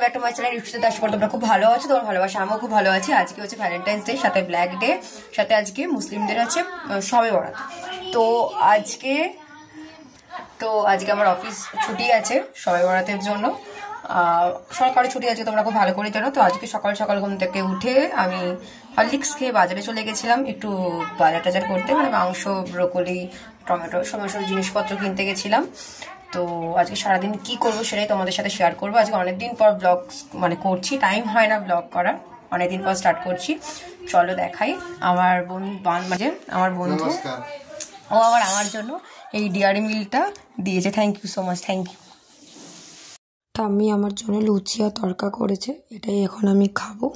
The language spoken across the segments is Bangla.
ব্যাক টু মাই চ্যানেল ইউটিউবে আশা করি তোমরা খুব ভালো আছো, তোমার ভালোবাসা আমিও খুব ভালো আছি। আজকে হচ্ছে ভ্যালেন্টাইন্স ডে, সাথে ব্ল্যাক ডে, সাথে আজকে মুসলিমদের আছে শবে বরাত। তো আজকে আমার অফিস ছুটি আছে শবে বরাতের জন্য, সরকারি ছুটি আছে, তোমরা খুব ভালো করে জানো। তো আজকে সকাল সকাল ঘুম থেকে উঠে আমি হরলিক্স খেয়ে বাজারে চলে গেছিলাম একটু বাজার টাজার করতে, মানে মাংস, ব্রোকলি, টমেটো সমস্ত জিনিসপত্র কিনতে গেছিলাম। তো আজকে সারাদিন কি করবো সেটাই তোমাদের সাথে শেয়ার করবো। আজকে অনেকদিন পর ব্লগ মানে করছি, টাইম হয় না ব্লগ করার, অনেকদিন পর স্টার্ট করছি। চলো দেখাই। আমার বন্ধু ও আমার জন্য এই ডিয়ারি মিলটা দিয়েছে, thank you so much, thank you. আমি আমার জন্য লুচি আর তরকা করেছে, এটাই এখন আমি খাবো।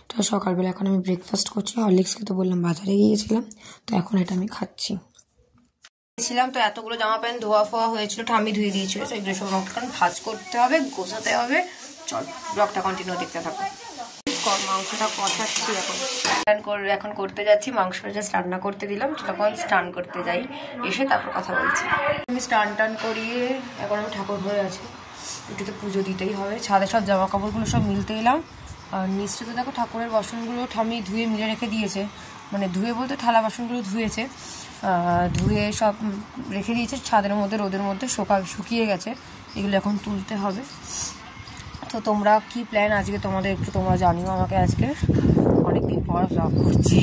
এটা সকালবেলা এখন আমি ব্রেকফাস্ট করছি। হরলিক্স খেতে বললাম, বাজারে গিয়েছিলাম, তো এখন এটা আমি খাচ্ছি। তো এতগুলো জামা প্যান্ট ধোয়া ফোয়া হয়েছিল, ঠাম্মি ধুয়ে দিয়েছিল, তো এগুলো সব কারণ ভাজ করতে হবে, গোছাতে হবে। চল ব্লগটা কন্টিনিউ দেখতে থাকো। মাংসটা কষাচ্ছি এখন করতে যাচ্ছি। মাংসটা জাস্ট রান্না করতে দিলাম, তখন স্নান করতে যাই, এসে তারপর কথা বলছি। আমি স্নান করিয়ে এখন আমি ঠাকুর ঘরে আছি, একটু তো পুজো দিতেই হবে। ছাদে সব জামা কাপড়গুলো সব মিলতে এলাম। আর নিশ্চিত দেখো ঠাকুরের বাসনগুলো ঠাম্মি ধুয়ে মিলে রেখে দিয়েছে, মানে ধুয়ে বলতে থালা বাসনগুলো ধুয়েছে, ধুয়ে সব রেখে দিয়েছে ছাদের মধ্যে, রোদের মধ্যে শুকিয়ে গেছে। এগুলো এখন তুলতে হবে। তো তোমরা কি প্ল্যান আজকে তোমাদের একটু তোমরা জানিও আমাকে। আজকে অনেকদিন পর ব্লগ করছি,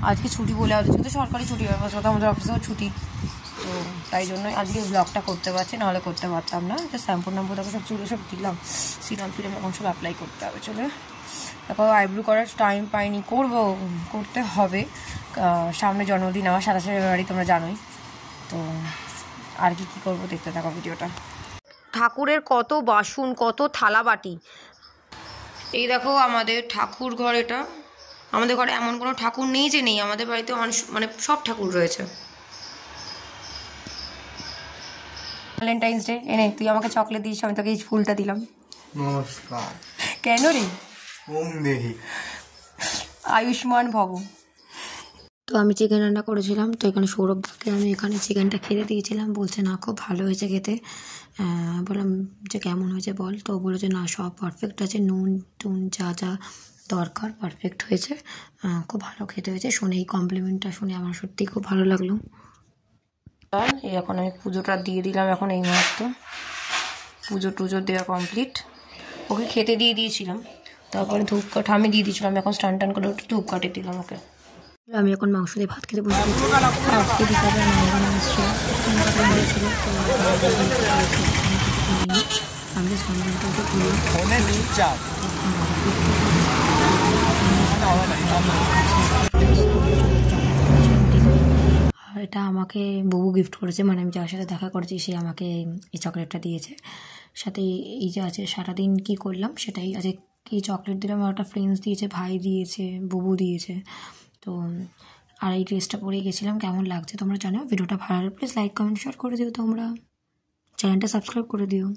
আজকে ছুটি বলে আজকে তো সরকারি ছুটি হয়, আমাদের অফিসেও ছুটি, তো তাই জন্য আজকে ব্লগটা করতে পারছি, নাহলে করতে পারতাম না। তো শ্যাম্পু দেখো সব চুলে সব দিলাম, সিরাম এখন সব অ্যাপ্লাই করতে হবে। চলে এখন আইব্রো করার টাইম পাইনি, করতে হবে। সামনে জন্মদিন আমার 27 ফেব্রুয়ারি, তোমরা জানোই। তো আর কি করবো দেখতে থাকো ভিডিওটা। ঠাকুরের কত বাসন, কত থালা বাটি। এই দেখো আমাদের ঠাকুর ঘর, এটা আমাদের ঘরে এমন কোনো ঠাকুর নেই যে নেই, আমাদের বাড়িতে মানে সব ঠাকুর রয়েছে। ভ্যালেন্টাইন্স ডে এনে তুই আমাকে চকলেট দিস, আমি তোকে এই ফুলটা দিলাম। নমস্কার। কেন রে? ওম দেহি আয়ুষ্মান ভব। তো আমি চিকেন রান্না করেছিলাম, তো এখানে সৌরভদাকে আমি এখানে চিকেনটা খেতে দিয়েছিলাম, বলছে না খুব ভালো হয়েছে খেতে। বললাম যে কেমন হয়েছে বল, তো বলেছে না সব পারফেক্ট আছে, নুন টুন যা যা দরকার পারফেক্ট হয়েছে, খুব ভালো খেতে হয়েছে। শুনে এই কমপ্লিমেন্টটা শুনে আমার সত্যিই খুব ভালো লাগলো। এখন আমি পুজোটা দিয়ে দিলাম, এখন এই মুহূর্ত পুজো টুজো দেওয়া কমপ্লিট। ওকে খেতে দিয়ে দিয়েছিলাম, তারপরে ধূপকাঠ আমি দিয়ে দিয়েছিলাম, এখন স্টান করে একটু ধূপকাঠে দিলাম ওকে। আমি এখন মাংস দিয়ে ভাত খেতে বসে গেছি। আজকে বিকালে মেহমান এসেছিল, আমি এটা আমাকে ববু গিফট করেছে, মানে আমি যার সাথে দেখা করেছি সে আমাকে এই চকলেটটা দিয়েছে। সাথে এই যে আছে সারাদিন কি করলাম সেটাই, আজকে কি চকলেট দিলাম, একটা ফ্রেন্ডস দিয়েছে, ভাই দিয়েছে, ববু দিয়েছে। তো আর এই ড্রেসটা পরে গেছিলাম, কেমন লাগছে তোমরা জানো। ভিডিওটা ভালো লাগলে প্লিজ লাইক কমেন্ট শেয়ার করে দিও, তোমরা চ্যানেলটা সাবস্ক্রাইব করে দিও।